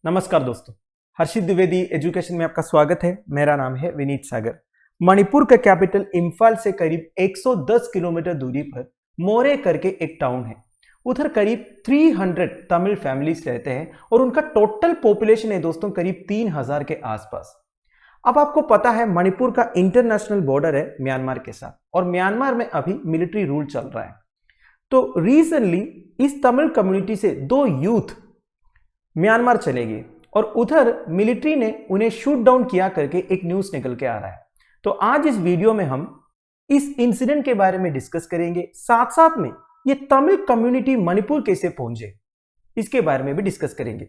नमस्कार दोस्तों, हर्षित द्विवेदी एजुकेशन में आपका स्वागत है। मेरा नाम है विनीत सागर। मणिपुर का कैपिटल इम्फाल से करीब 110 किलोमीटर दूरी पर मोरे करके एक टाउन है। उधर करीब 300 तमिल फैमिलीज रहते हैं और उनका टोटल पॉपुलेशन है दोस्तों करीब 3000 के आसपास। अब आपको पता है मणिपुर का इंटरनेशनल बॉर्डर है म्यांमार के साथ और म्यांमार में अभी मिलिट्री रूल चल रहा है। तो रिसेंटली इस तमिल कम्युनिटी से 2 यूथ म्यांमार चले गए और उधर मिलिट्री ने उन्हें शूट डाउन किया करके एक न्यूज निकल के आ रहा है। तो आज इस वीडियो में हम इस इंसिडेंट के बारे में डिस्कस करेंगे, साथ साथ में ये तमिल कम्युनिटी मणिपुर कैसे पहुंचे इसके बारे में भी डिस्कस करेंगे।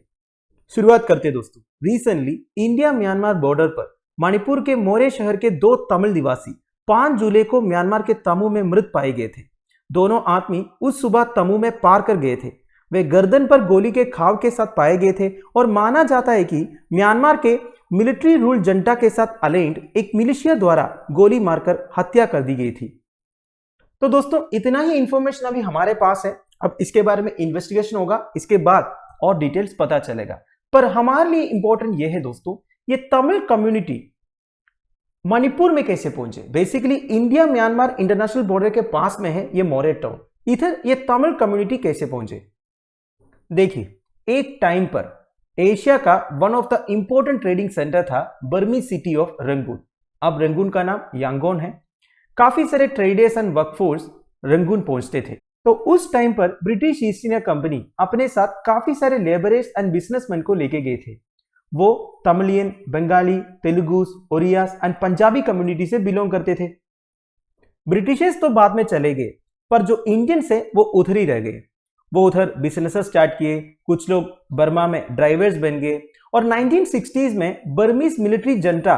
शुरुआत करते दोस्तों। रिसेंटली इंडिया म्यांमार बॉर्डर पर मणिपुर के मोरे शहर के 2 तमिल निवासी 5 जुलाई को म्यांमार के तमू में मृत पाए गए थे। दोनों आदमी उस सुबह तमू में पार कर गए थे। वे गर्दन पर गोली के घाव के साथ पाए गए थे और माना जाता है कि म्यांमार के मिलिट्री रूल जंटा के साथ अलाइंड एक मिलिशिया द्वारा गोली मारकर हत्या कर दी गई थी। तो दोस्तों इतना ही इंफॉर्मेशन अभी हमारे पास है। अब इसके बारे में इन्वेस्टिगेशन होगा, इसके बाद और डिटेल्स पता चलेगा। पर हमारे लिए इंपॉर्टेंट यह है दोस्तों, ये तमिल कम्युनिटी मणिपुर में कैसे पहुंचे। Basically India Myanmar international border के पास में है ये मोरे टाउन। इधर ये तमिल कम्युनिटी कैसे पहुंचे, देखिए एक टाइम पर एशिया का one of the important trading centre था बर्मीज सिटी ऑफ रंगून। अब रंगून का नाम यांगोन है। काफी सारे ट्रेडर्स एंड वर्कफोर्स रंगून पहुंचते थे। तो उस टाइम पर ब्रिटिश ईस्ट इंडिया कंपनी अपने साथ काफी सारे लेबरर्स एंड बिजनेसमैन को लेके गए थे। वो तमिलियन, बंगाली, तेलुगुस, ओरियास एंड पंजाबी कम्युनिटी से बिलोंग करते थे। ब्रिटिशर्स तो बाद में चले गए, पर जो इंडियंस है वो उधर ही रह गए। वो उधर बिजनेस स्टार्ट किए, कुछ लोग बर्मा में ड्राइवर्स बन गए और 1960s में बर्मीज मिलिट्री जंटा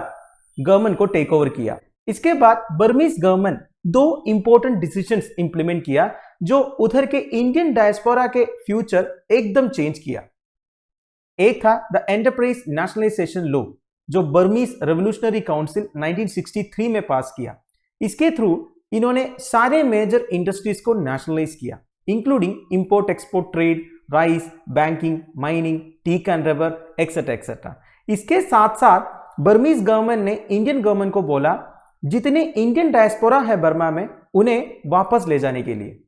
गवर्नमेंट को टेक ओवर किया। इसके बाद Burmese government 2 important decisions implement किया जो उधर के इंडियन डायस्पोरा के फ्यूचर एकदम चेंज किया। एक था द एंटरप्राइज नेशनलाइजेशन लॉ जो बर्मीज रेवोल्यूशनरी काउंसिल 1963 में पास किया। इसके थ्रू इन्होंने सारे मेजर इंडस्ट्रीज को नेशनलाइज किया, including import export trade, rice, banking, mining, teak and rubber etcetera etcetera. इसके साथ साथ बर्मीज गवर्नमेंट ने इंडियन गवर्नमेंट को बोला जितने इंडियन डायस्पोरा है बर्मा में उन्हें वापस ले जाने के लिए।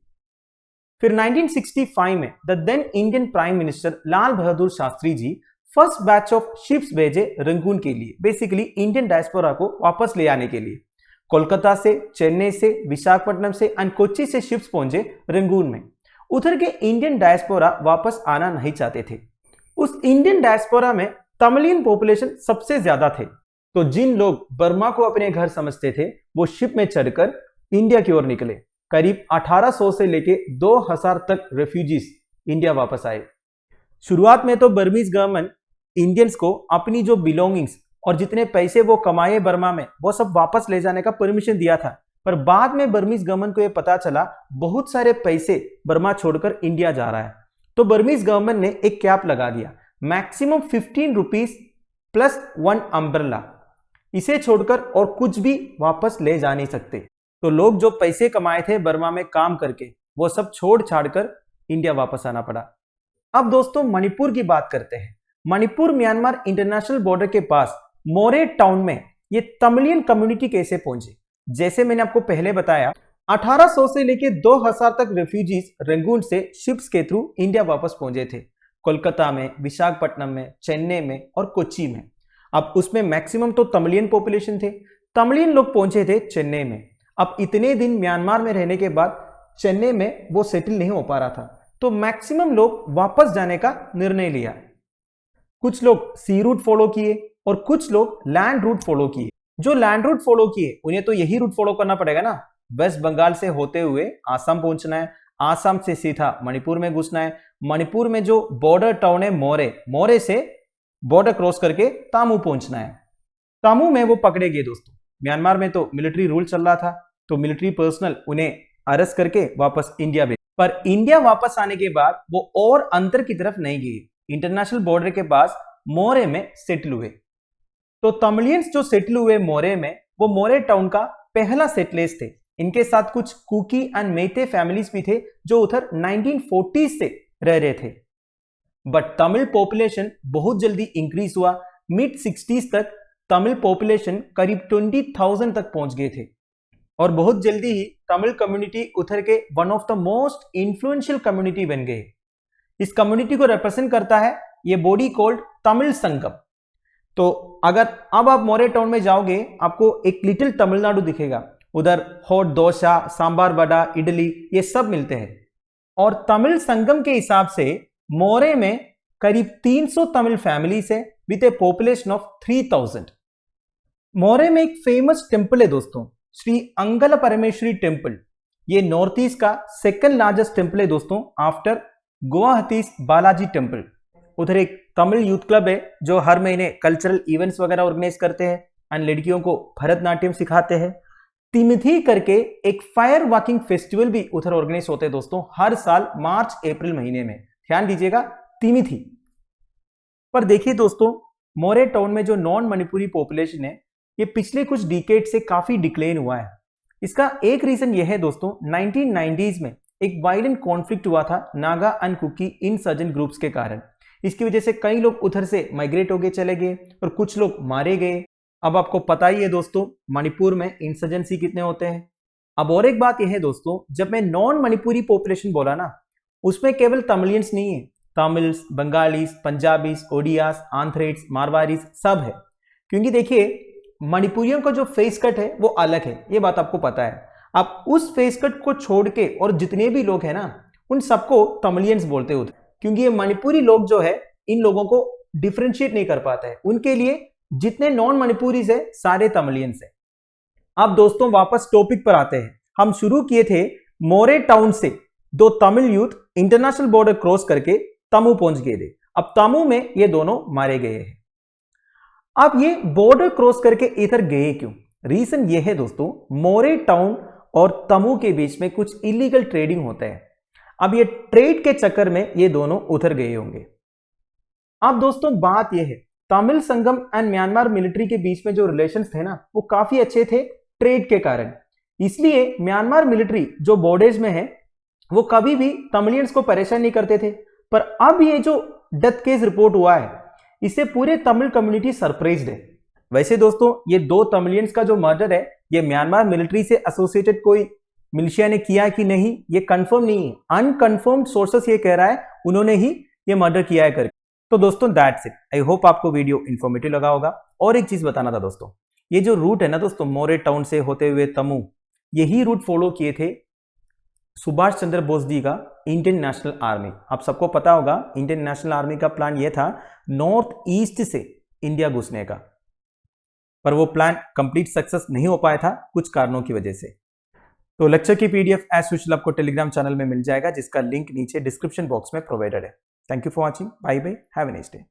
फिर 1965 में the then Indian prime minister Lal Bahadur Shastri ji first batch of ships भेजे रंगून के लिए, बेसिकली इंडियन डायस्पोरा को वापस ले आने के लिए। कोलकाता से, चेन्नई से, विशाखापट्टनम से एंड कोच्चि से शिप्स पहुंचे रंगून में। उधर के इंडियन डायस्पोरा वापस आना नहीं चाहते थे। उस इंडियन डायस्पोरा में तमिलियन पॉपुलेशन सबसे ज्यादा थे। तो जिन लोग बर्मा को अपने घर समझते थे वो शिप में चढ़कर इंडिया की ओर निकले। करीब 1800 से लेके 2000 तक रेफ्यूजीज इंडिया वापस आए। शुरुआत में तो बर्मीज गवर्नमेंट इंडियंस को अपनी जो बिलोंगिंग्स और जितने पैसे वो कमाए बर्मा में वो सब वापस ले जाने का परमिशन दिया था। पर बाद में बर्मीज गवर्नमेंट को ये पता चला बहुत सारे पैसे बर्मा छोड़कर इंडिया जा रहा है। तो बर्मीज गवर्नमेंट ने एक कैप लगा दिया, मैक्सिमम 15 रुपीज प्लस 1 अम्ब्रेला। इसे छोड़कर और कुछ भी वापस ले जा नहीं सकते। तो लोग जो पैसे कमाए थे बर्मा में काम करके वो सब छोड़ छाड़ कर इंडिया वापस आना पड़ा। अब दोस्तों मणिपुर की बात करते हैं। मणिपुर म्यांमार इंटरनेशनल बॉर्डर के पास मोरे टाउन में ये तमिलियन कम्युनिटी कैसे पहुंचे। जैसे मैंने आपको पहले बताया 1800 से लेकर 2000 तक रेफ्यूजीज रंगून से शिप्स के थ्रू इंडिया वापस पहुंचे थे। कोलकाता में, विशाखापट्टनम में, चेन्नई में और कोच्चि में। अब उसमें मैक्सिमम तो तमिलियन पॉपुलेशन थे। तमिलियन लोग पहुंचे थे चेन्नई में। अब इतने दिन म्यांमार में रहने के बाद चेन्नई में वो सेटल नहीं हो पा रहा था, तो मैक्सिमम लोग वापस जाने का निर्णय लिया। कुछ लोग सी रूट फॉलो किए और कुछ लोग लैंड रूट फॉलो किए। जो लैंड रूट फॉलो किए उन्हें तो यही रूट फॉलो करना पड़ेगा ना, वेस्ट बंगाल से होते हुए आसाम पहुंचना है, आसाम से सीधा मणिपुर में घुसना है, मणिपुर में जो बॉर्डर टाउन है मोरे, मोरे से बॉर्डर क्रॉस करके तामू पहुंचना है। तामू में वो पकड़े गए दोस्तों। म्यांमार में तो मिलिट्री रूल चल रहा था, तो मिलिट्री पर्सनल उन्हें अरेस्ट करके वापस इंडिया भेजे। पर इंडिया वापस आने के बाद वो और अंतर की तरफ नहीं गए, इंटरनेशनल बॉर्डर के पास मोरे में सेटल हुए। तो तमिलियंस जो सेटल हुए मोरे में, वो मोरे टाउन का पहला सेटलेस थे। इनके साथ कुछ कुकी एंड मेते फैमिलीज भी थे जो उधर 1940s से रह रहे थे। बट तमिल पॉपुलेशन बहुत जल्दी इंक्रीज हुआ। मिड 60s तक तमिल पॉपुलेशन करीब 20,000 तक पहुंच गए थे और बहुत जल्दी ही तमिल कम्युनिटी उधर के one of the most influential community बन गए। इस कम्युनिटी को रिप्रेजेंट करता है ये बॉडी कॉल्ड तमिल संगम। तो अगर अब आप मोरे टाउन में जाओगे आपको एक लिटिल तमिलनाडु दिखेगा, उधर हॉट डोसा, सांबार वड़ा, इडली ये सब मिलते हैं। और तमिल संगम के हिसाब से मोरे में करीब 300 तमिल फैमिलीज है विद ए पॉपुलेशन ऑफ 3000। मोरे में एक फेमस टेम्पल है दोस्तों, श्री अंगल परमेश्वरी टेम्पल। ये नॉर्थ ईस्ट का सेकंड लार्जेस्ट टेम्पल है दोस्तों आफ्टर गुवाहाटी बालाजी टेम्पल। उधर एक तमिल यूथ क्लब है जो हर महीने कल्चरल इवेंट्स वगैरह ऑर्गेनाइज करते हैं एंड लड़कियों को भरतनाट्यम सिखाते हैं। तिमिथी करके एक फायर वॉकिंग फेस्टिवल भी उधर ऑर्गेनाइज होते हैं दोस्तों हर साल मार्च अप्रैल महीने में, ध्यान दीजिएगा तिमिथी। पर देखिए दोस्तों, मोरे टाउन में जो नॉन मणिपुरी पॉपुलेशन है ये पिछले कुछ डिकेड से काफी डिक्लेन हुआ है। इसका एक रीजन यह है दोस्तों, 1990s में एक वायलेंट कॉन्फ्लिक्ट हुआ था Naga and Kuki insurgent groups के कारण। इसकी वजह से कई लोग उधर से माइग्रेट होके चले गए और कुछ लोग मारे गए। अब आपको पता ही है दोस्तों मणिपुर में इंसर्जेंसी कितने होते हैं। अब और एक बात यह है दोस्तों, जब मैं नॉन मणिपुरी पॉपुलेशन बोला ना, उसमें केवल तमिलियंस नहीं है, तमिल्स, बंगालीज, पंजाबीज, ओडियास, आंध्रेट्स, मारवाड़ीज सब है। क्योंकि देखिए मणिपुरियों का जो फेस कट है वो अलग है, ये बात आपको पता है। आप उस फेस कट को छोड़ के और जितने भी लोग हैं ना उन सबको तमिलियंस बोलते होते, क्योंकि ये मणिपुरी लोग जो है इन लोगों को डिफरेंशिएट नहीं कर पाते हैं। उनके लिए जितने नॉन मणिपुरीज है सारे तमिलियंस है। अब दोस्तों वापस टॉपिक पर आते हैं। हम शुरू किए थे मोरे टाउन से, दो Tamil youth international border cross करके तमू पहुंच गए थे। अब तमू में ये दोनों मारे गए हैं। अब ये बॉर्डर क्रॉस करके इधर गए क्यों? रीजन ये है दोस्तों, मोरे टाउन और तमू के बीच में कुछ इलीगल ट्रेडिंग होता है। अब ये ट्रेड के चक्कर में ये दोनों उधर गए होंगे। अब दोस्तों बात ये है, तमिल संगम एंड म्यांमार मिलिट्री के बीच में जो रिलेशंस थे ना वो काफी अच्छे थे ट्रेड के कारण। इसलिए म्यांमार मिलिट्री जो बॉर्डर्स में है वो कभी भी तमिलियंस को परेशान नहीं करते थे। पर अब ये जो डेथ केस रिपोर्ट हुआ है इससे पूरे तमिल कम्युनिटी सरप्राइज्ड है। वैसे दोस्तों ये दो तमिलियंस का जो मर्डर है ये म्यांमार मिलिट्री से एसोसिएटेड कोई मिलिशिया ने किया कि नहीं ये कंफर्म नहीं है। अनकंफर्म्ड सोर्सेस ये कह रहा है उन्होंने ही ये मर्डर किया है करके। तो दोस्तों दैट्स इट। आई होप आपको वीडियो इंफॉर्मेटिव लगा होगा। और एक चीज बताना था दोस्तों, ये जो रूट है ना दोस्तों मोरे टाउन से होते हुए तमू, यही रूट फॉलो किए थे सुभाष चंद्र बोस जी का इंडियन नेशनल आर्मी। आप सबको पता होगा इंडियन नेशनल आर्मी का प्लान ये था नॉर्थ ईस्ट से इंडिया घुसने का, पर वो प्लान कंप्लीट सक्सेस नहीं हो पाया था कुछ कारणों की वजह से। तो लेक्चर की पीडीएफ एज यूजुअल आपको टेलीग्राम चैनल में मिल जाएगा जिसका लिंक नीचे डिस्क्रिप्शन बॉक्स में प्रोवाइडेड है। Thank you for watching, bye bye, have a nice day.